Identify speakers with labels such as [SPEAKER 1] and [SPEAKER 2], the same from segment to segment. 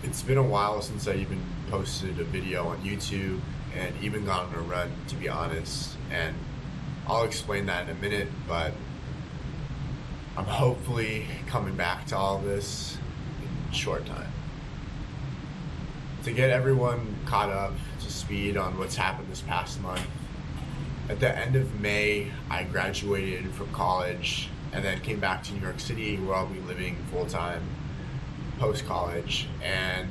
[SPEAKER 1] It's been a while since I even posted a video on YouTube and even gone on a run, to be honest. And I'll explain that in a minute, but I'm hopefully coming back to all this in a short time. To get everyone caught up to speed on what's happened this past month, at the end of May, I graduated from college and then came back to New York City, where I'll be living full-time post-college. And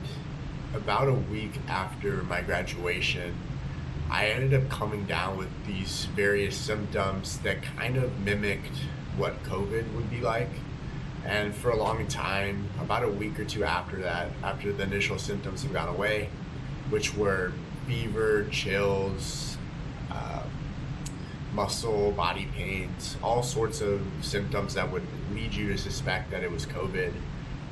[SPEAKER 1] about a week after my graduation, I ended up coming down with these various symptoms that kind of mimicked what COVID would be like. And for a long time, about a week or two after that, after the initial symptoms had gone away, which were fever, chills, muscle, body pains, all sorts of symptoms that would lead you to suspect that it was COVID.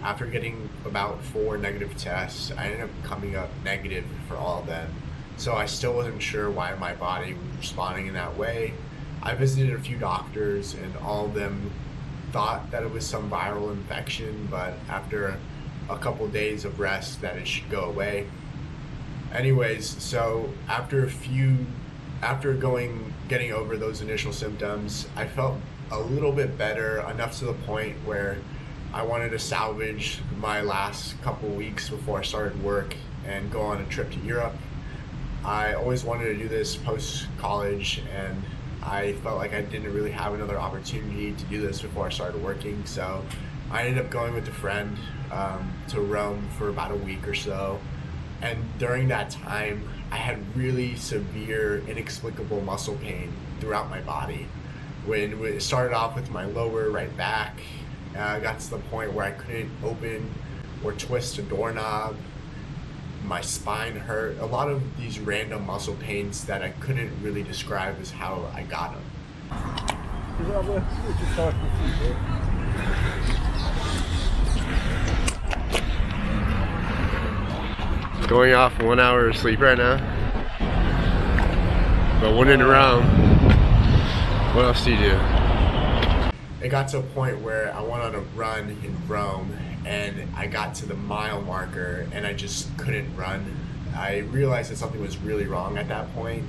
[SPEAKER 1] After getting about 4 negative tests, I ended up coming up negative for all of them. So I still wasn't sure why my body was responding in that way. I visited a few doctors and all of them thought that it was some viral infection, but after a couple days of rest that it should go away. Anyways, so after getting over those initial symptoms, I felt a little bit better, enough to the point where I wanted to salvage my last couple weeks before I started work and go on a trip to Europe. I always wanted to do this post-college, and I felt like I didn't really have another opportunity to do this before I started working, so I ended up going with a friend to Rome for about a week or so. And during that time, I had really severe, inexplicable muscle pain throughout my body. When it started off with my lower right back, I got to the point where I couldn't open or twist a doorknob. My spine hurt. A lot of these random muscle pains that I couldn't really describe as how I got them. Going off 1 hour of sleep right now. But one in Rome. What else do you do? It got to a point where I went on a run in Rome and I got to the mile marker and I just couldn't run. I realized that something was really wrong at that point.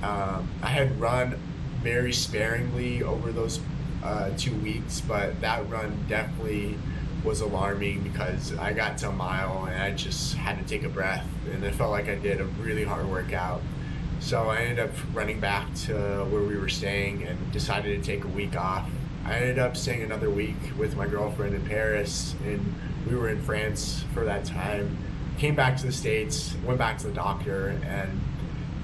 [SPEAKER 1] I had run very sparingly over those 2 weeks, but that run definitely was alarming because I got to a mile and I just had to take a breath, and it felt like I did a really hard workout. So I ended up running back to where we were staying and decided to take a week off. I ended up staying another week with my girlfriend in Paris, and we were in France for that time. Came back to the States, went back to the doctor, and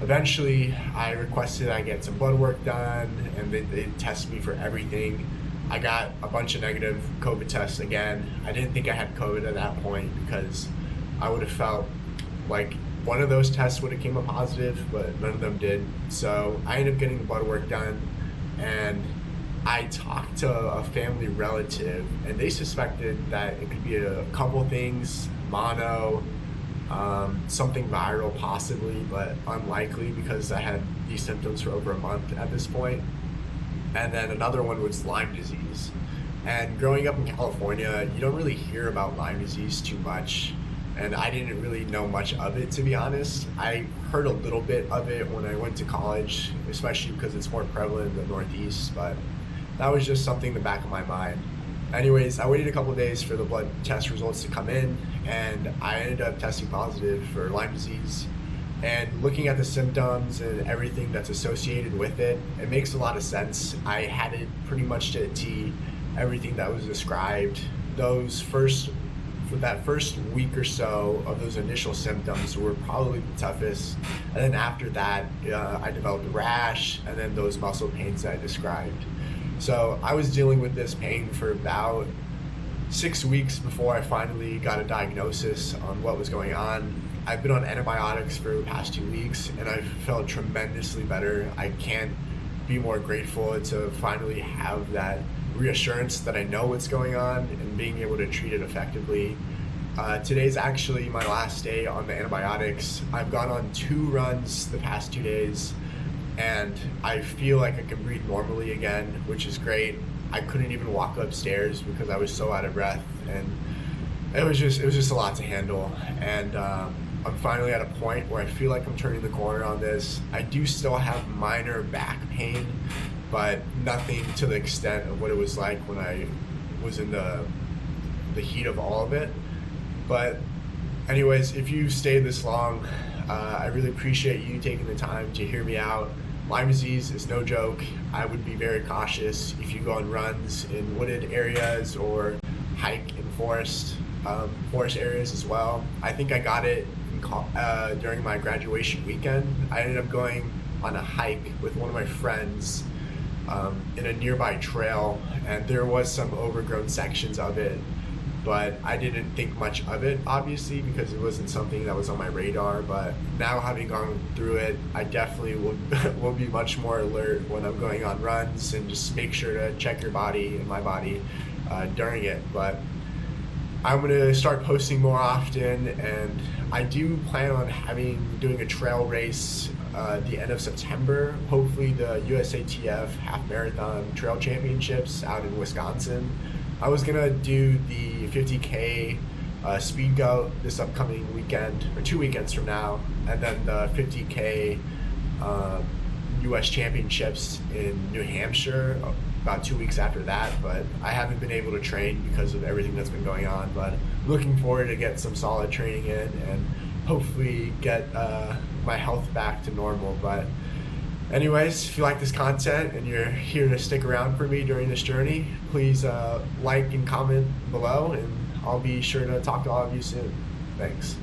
[SPEAKER 1] eventually I requested I get some blood work done, and they tested me for everything. I got a bunch of negative COVID tests again. I didn't think I had COVID at that point because I would have felt like one of those tests would have came up positive, but none of them did. So I ended up getting the blood work done, and I talked to a family relative, and they suspected that it could be a couple things, mono, something viral possibly, but unlikely because I had these symptoms for over a month at this point. And then another one was Lyme disease. And growing up in California, you don't really hear about Lyme disease too much. And I didn't really know much of it, to be honest. I heard a little bit of it when I went to college, especially because it's more prevalent in the Northeast, but that was just something in the back of my mind. Anyways, I waited a couple of days for the blood test results to come in, and I ended up testing positive for Lyme disease. And looking at the symptoms and everything that's associated with it, it makes a lot of sense. I had it pretty much to a T, everything that was described. For that first week or so of those initial symptoms were probably the toughest. And then after that, I developed a rash and then those muscle pains that I described. So I was dealing with this pain for about 6 weeks before I finally got a diagnosis on what was going on. I've been on antibiotics for the past 2 weeks and I've felt tremendously better. I can't be more grateful to finally have that reassurance that I know what's going on and being able to treat it effectively. Today's actually my last day on the antibiotics. I've gone on 2 runs the past 2 days and I feel like I can breathe normally again, which is great. I couldn't even walk upstairs because I was so out of breath, and it was just a lot to handle, and I'm finally at a point where I feel like I'm turning the corner on this. I do still have minor back pain, but nothing to the extent of what it was like when I was in the heat of all of it. But anyways, if you stayed this long, I really appreciate you taking the time to hear me out. Lyme disease is no joke. I would be very cautious if you go on runs in wooded areas or hike in forest areas as well. I think I got it during my graduation weekend. I ended up going on a hike with one of my friends in a nearby trail, and there was some overgrown sections of it, but I didn't think much of it, obviously, because it wasn't something that was on my radar. But now, having gone through it, I definitely will be much more alert when I'm going on runs, and just make sure to check your body and my body during it. But I'm gonna start posting more often, and I do plan on doing a trail race the end of September. Hopefully, the USATF Half Marathon Trail Championships out in Wisconsin. I was gonna do the 50K speed goat this upcoming weekend, or 2 weekends from now, and then the 50K US Championships in New Hampshire about 2 weeks after that. But I haven't been able to train because of everything that's been going on. But looking forward to get some solid training in and hopefully get my health back to normal. But anyways, if you like this content and you're here to stick around for me during this journey, please like and comment below, and I'll be sure to talk to all of you soon. Thanks.